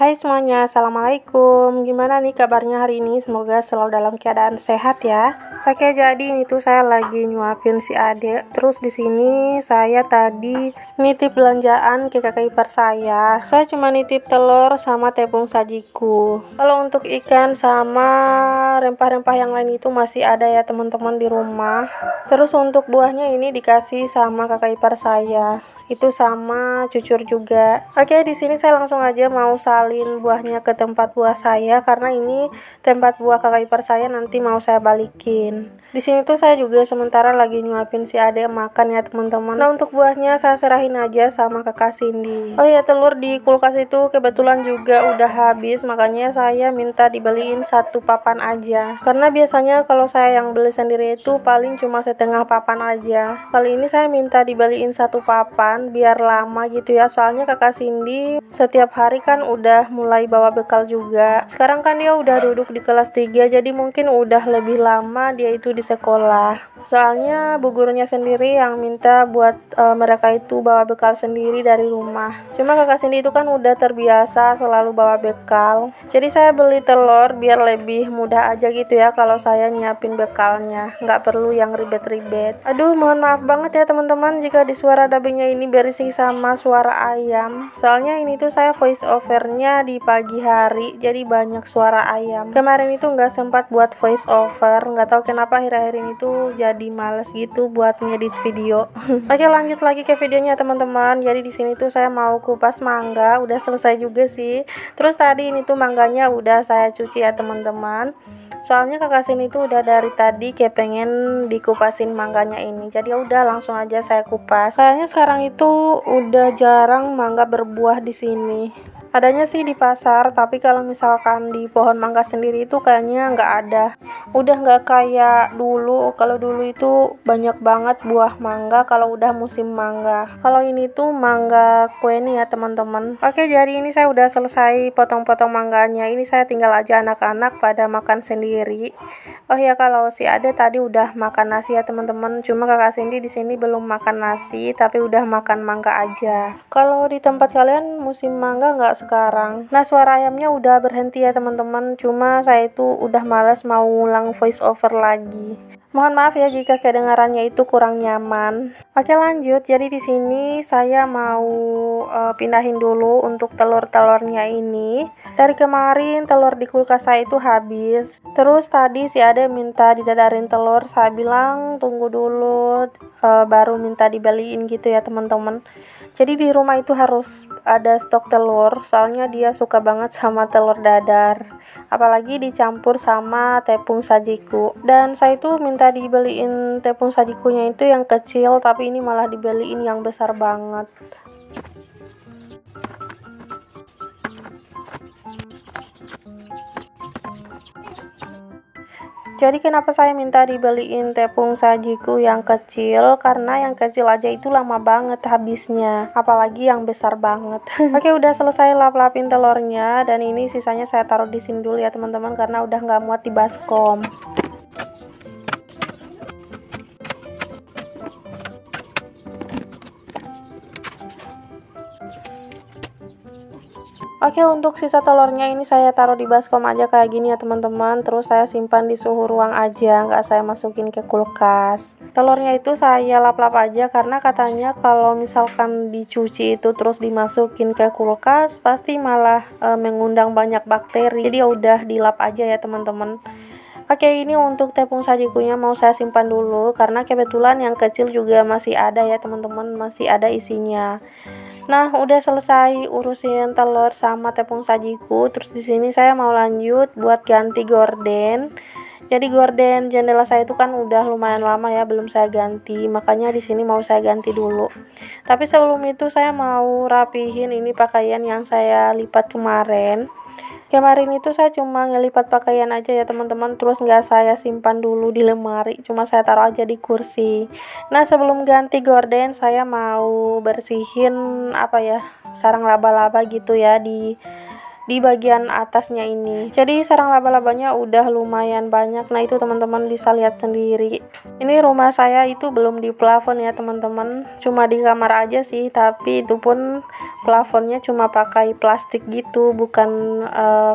Hai semuanya, Assalamualaikum. Gimana nih kabarnya hari ini? Semoga selalu dalam keadaan sehat ya. Oke, jadi ini tuh saya lagi nyuapin si adek. Terus di sini saya tadi nitip belanjaan ke kakak ipar saya. Saya cuma nitip telur sama tepung sajiku. Kalau untuk ikan sama rempah-rempah yang lain itu masih ada ya teman-teman di rumah. Terus untuk buahnya ini dikasih sama kakak ipar saya. Itu sama cucur juga. Oke, di sini saya langsung aja mau salin buahnya ke tempat buah saya karena ini tempat buah kakak ipar saya nanti mau saya balikin. Di sini tuh saya juga sementara lagi nyuapin si adek makan ya teman-teman. Nah, untuk buahnya saya serahin aja sama kakak Cindy. Oh ya, telur di kulkas itu kebetulan juga udah habis, makanya saya minta dibeliin satu papan aja. Karena biasanya kalau saya yang beli sendiri itu paling cuma setengah papan aja. Kali ini saya minta dibeliin satu papan biar lama gitu ya, soalnya kakak Cindy setiap hari kan udah mulai bawa bekal juga. Sekarang kan dia udah duduk di kelas 3, jadi mungkin udah lebih lama dia itu di sekolah. Soalnya bu gurunya sendiri yang minta buat mereka itu bawa bekal sendiri dari rumah. Cuma kakak Cindy itu kan udah terbiasa selalu bawa bekal. Jadi saya beli telur biar lebih mudah aja gitu ya kalau saya nyiapin bekalnya. Nggak perlu yang ribet-ribet. Aduh, mohon maaf banget ya teman-teman jika di suara dubbingnya ini berisik sama suara ayam. Soalnya ini tuh saya voice overnya di pagi hari, jadi banyak suara ayam. Kemarin itu nggak sempat buat voice over, nggak tahu kenapa akhir-akhir ini tuh jadi males gitu buat ngedit video. Oke, lanjut lagi ke videonya teman-teman. Jadi di sini tuh saya mau kupas mangga, udah selesai juga sih. Terus tadi ini tuh mangganya udah saya cuci ya teman-teman. Soalnya kakak sini tuh udah dari tadi kayak pengen dikupasin mangganya ini. Jadi ya udah langsung aja saya kupas. Kayaknya sekarang itu udah jarang mangga berbuah di sini. Adanya sih di pasar, tapi kalau misalkan di pohon mangga sendiri itu kayaknya nggak ada. Udah nggak kayak dulu. Kalau dulu itu banyak banget buah mangga kalau udah musim mangga. Kalau ini tuh mangga kue nih ya teman-teman. Oke, jadi ini saya udah selesai potong-potong mangganya. Ini saya tinggal aja anak-anak pada makan sendiri. Oh ya, kalau si Ade tadi udah makan nasi ya teman-teman. Cuma kakak Cindy di sini belum makan nasi, tapi udah makan mangga aja. Kalau di tempat kalian musim mangga nggak sekarang? Nah, suara ayamnya udah berhenti ya teman-teman. Cuma saya itu udah males mau ulang voice over lagi. Mohon maaf ya jika kedengarannya itu kurang nyaman. Oke, lanjut. Jadi di sini saya mau pindahin dulu untuk telur-telurnya ini. Dari kemarin telur di kulkas saya itu habis. Terus tadi si Ade minta didadarin telur. Saya bilang tunggu dulu, baru minta dibeliin gitu ya teman-teman. Jadi di rumah itu harus ada stok telur, soalnya dia suka banget sama telur dadar. Apalagi dicampur sama tepung sajiku. Dan saya itu minta dibeliin tepung sajikunya itu yang kecil, tapi ini malah dibeliin yang besar banget. Jadi kenapa saya minta dibeliin tepung sajiku yang kecil? Karena yang kecil aja itu lama banget habisnya, apalagi yang besar banget. Oke, udah selesai lap-lapin telurnya, dan ini sisanya saya taruh di sini dulu ya teman-teman karena udah nggak muat di baskom. Oke, untuk sisa telurnya ini saya taruh di baskom aja kayak gini ya teman-teman. Terus saya simpan di suhu ruang aja, nggak saya masukin ke kulkas. Telurnya itu saya lap-lap aja karena katanya kalau misalkan dicuci itu terus dimasukin ke kulkas pasti malah mengundang banyak bakteri. Jadi ya udah dilap aja ya teman-teman. Oke, ini untuk tepung sajikunya mau saya simpan dulu karena kebetulan yang kecil juga masih ada ya teman-teman, masih ada isinya. Nah, udah selesai urusin telur sama tepung sajiku. Terus di sini saya mau lanjut buat ganti gorden. Jadi gorden jendela saya itu kan udah lumayan lama ya belum saya ganti. Makanya di sini mau saya ganti dulu. Tapi sebelum itu saya mau rapihin ini pakaian yang saya lipat kemarin. Kemarin itu saya cuma ngelipat pakaian aja ya teman-teman, terus nggak saya simpan dulu di lemari, cuma saya taruh aja di kursi. Nah, sebelum ganti gorden saya mau bersihin sarang laba-laba gitu ya di di bagian atasnya ini. Jadi sarang laba-labanya udah lumayan banyak. Nah itu teman-teman bisa lihat sendiri. Ini rumah saya itu belum di plafon ya teman-teman, cuma di kamar aja sih, tapi itu pun plafonnya cuma pakai plastik gitu, bukan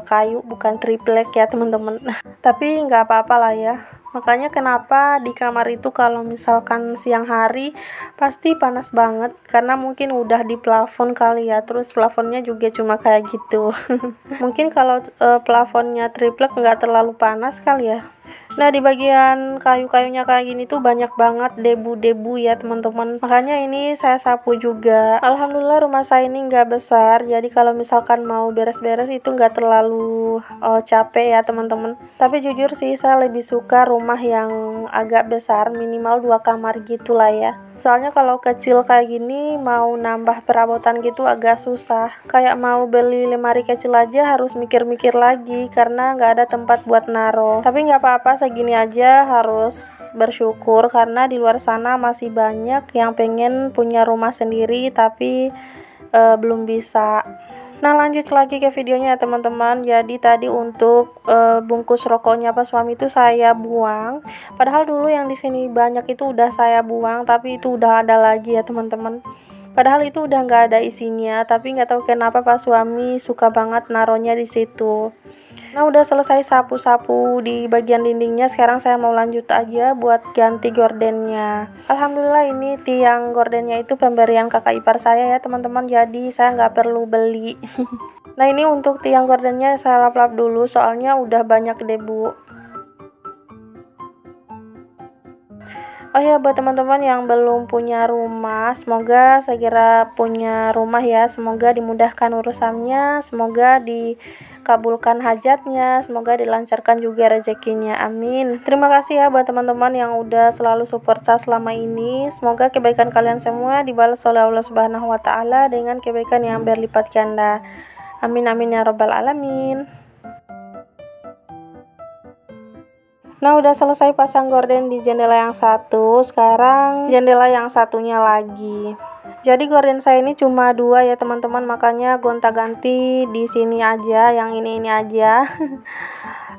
kayu, bukan triplek ya teman-teman. Tapi nggak apa-apa lah ya. Makanya kenapa di kamar itu kalau misalkan siang hari pasti panas banget, karena mungkin udah di plafon kali ya, terus plafonnya juga cuma kayak gitu. Mungkin kalau plafonnya triplek nggak terlalu panas kali ya. Nah di bagian kayu-kayunya kayak gini tuh banyak banget debu-debu ya teman-teman, makanya ini saya sapu juga. Alhamdulillah rumah saya ini nggak besar, jadi kalau misalkan mau beres-beres itu nggak terlalu capek ya teman-teman. Tapi jujur sih saya lebih suka rumah yang agak besar, minimal 2 kamar gitulah ya. Soalnya kalau kecil kayak gini mau nambah perabotan gitu agak susah. Kayak mau beli lemari kecil aja harus mikir-mikir lagi karena nggak ada tempat buat naro. Tapi nggak apa-apa, segini aja harus bersyukur karena di luar sana masih banyak yang pengen punya rumah sendiri tapi belum bisa. Nah lanjut lagi ke videonya ya teman-teman. Jadi tadi untuk bungkus rokoknya pas suami itu saya buang. Padahal dulu yang di sini banyak itu udah saya buang, tapi itu udah ada lagi ya teman-teman. Padahal itu udah nggak ada isinya, tapi nggak tahu kenapa pas suami suka banget naronya di situ. Nah udah selesai sapu-sapu di bagian dindingnya, sekarang saya mau lanjut aja buat ganti gordennya. Alhamdulillah ini tiang gordennya itu pemberian kakak ipar saya ya teman-teman, jadi saya nggak perlu beli. Nah ini untuk tiang gordennya saya lap-lap dulu soalnya udah banyak debu. Oh ya, buat teman-teman yang belum punya rumah, semoga segera punya rumah ya. Semoga dimudahkan urusannya, semoga dikabulkan hajatnya, semoga dilancarkan juga rezekinya. Amin. Terima kasih ya buat teman-teman yang udah selalu support saya selama ini. Semoga kebaikan kalian semua dibalas oleh Allah Subhanahu wa taala dengan kebaikan yang berlipat ganda. Amin amin ya rabbal alamin. Nah udah selesai pasang gorden di jendela yang satu, sekarang jendela yang satunya lagi. Jadi gorden saya ini cuma 2 ya teman-teman, makanya gonta-ganti di sini aja, yang ini aja.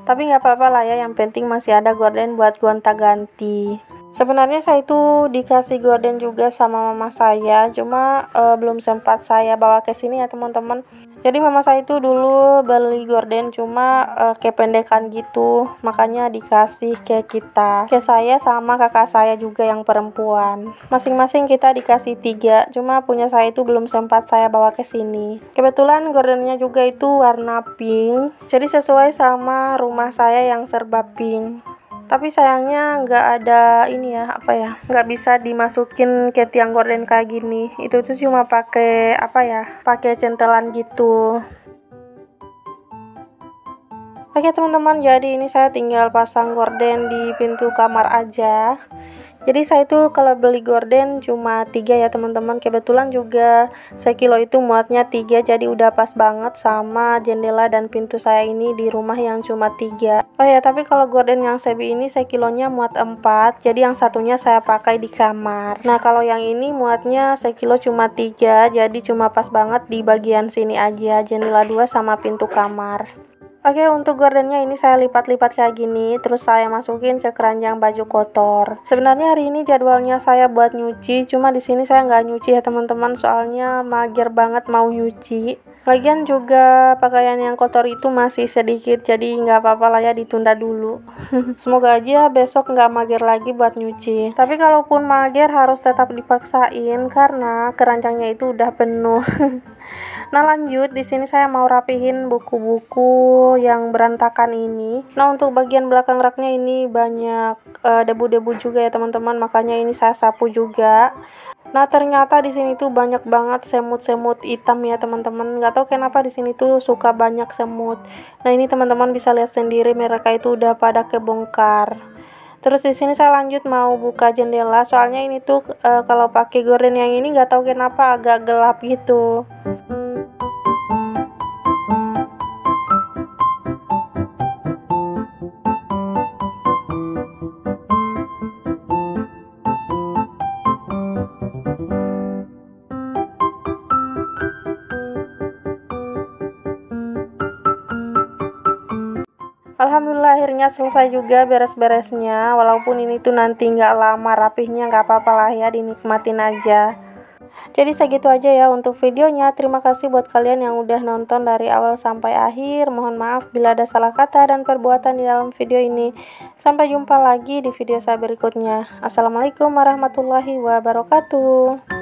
Tapi nggak apa-apa lah ya, yang penting masih ada gorden buat gonta-ganti. Sebenarnya saya itu dikasih gorden juga sama mama saya, cuma belum sempat saya bawa ke sini ya teman-teman. Jadi mama saya itu dulu beli gorden cuma kependekan gitu, makanya dikasih ke kita, ke saya sama kakak saya juga yang perempuan. Masing-masing kita dikasih 3, cuma punya saya itu belum sempat saya bawa ke sini. Kebetulan gordennya juga itu warna pink, jadi sesuai sama rumah saya yang serba pink. Tapi sayangnya nggak ada ini ya, nggak bisa dimasukin ke tiang gorden kayak gini. Itu tuh cuma pakai pakai centelan gitu. Oke teman-teman, jadi ini saya tinggal pasang gorden di pintu kamar aja. Jadi saya itu kalau beli gorden cuma 3 ya teman-teman. Kebetulan juga sekilo itu muatnya 3, jadi udah pas banget sama jendela dan pintu saya ini di rumah yang cuma 3. Oh ya, tapi kalau gorden yang sebi ini sekilonya muat 4, jadi yang satunya saya pakai di kamar. Nah kalau yang ini muatnya sekilo cuma 3, jadi cuma pas banget di bagian sini aja, jendela 2 sama pintu kamar. Oke, untuk gordennya ini saya lipat-lipat kayak gini, terus saya masukin ke keranjang baju kotor. Sebenarnya hari ini jadwalnya saya buat nyuci, cuma di sini saya nggak nyuci ya teman-teman, soalnya mager banget mau nyuci. Lagian juga pakaian yang kotor itu masih sedikit, jadi nggak apa-apa lah ya, ditunda dulu. Semoga aja besok nggak mager lagi buat nyuci. Tapi kalaupun mager harus tetap dipaksain karena keranjangnya itu udah penuh. Nah lanjut, di sini saya mau rapihin buku-buku yang berantakan ini. Nah untuk bagian belakang raknya ini banyak debu-debu juga ya teman-teman, makanya ini saya sapu juga. Nah ternyata di sini tuh banyak banget semut-semut hitam ya teman-teman. Gak tahu kenapa di sini tuh suka banyak semut. Nah ini teman-teman bisa lihat sendiri, mereka itu udah pada kebongkar. Terus di sini saya lanjut mau buka jendela, soalnya ini tuh kalau pakai gorden yang ini nggak tahu kenapa agak gelap gitu. Alhamdulillah akhirnya selesai juga beres-beresnya. Walaupun ini tuh nanti nggak lama rapihnya, nggak apa-apa lah ya, dinikmatin aja. Jadi segitu aja ya untuk videonya. Terima kasih buat kalian yang udah nonton dari awal sampai akhir. Mohon maaf bila ada salah kata dan perbuatan di dalam video ini. Sampai jumpa lagi di video saya berikutnya. Assalamualaikum warahmatullahi wabarakatuh.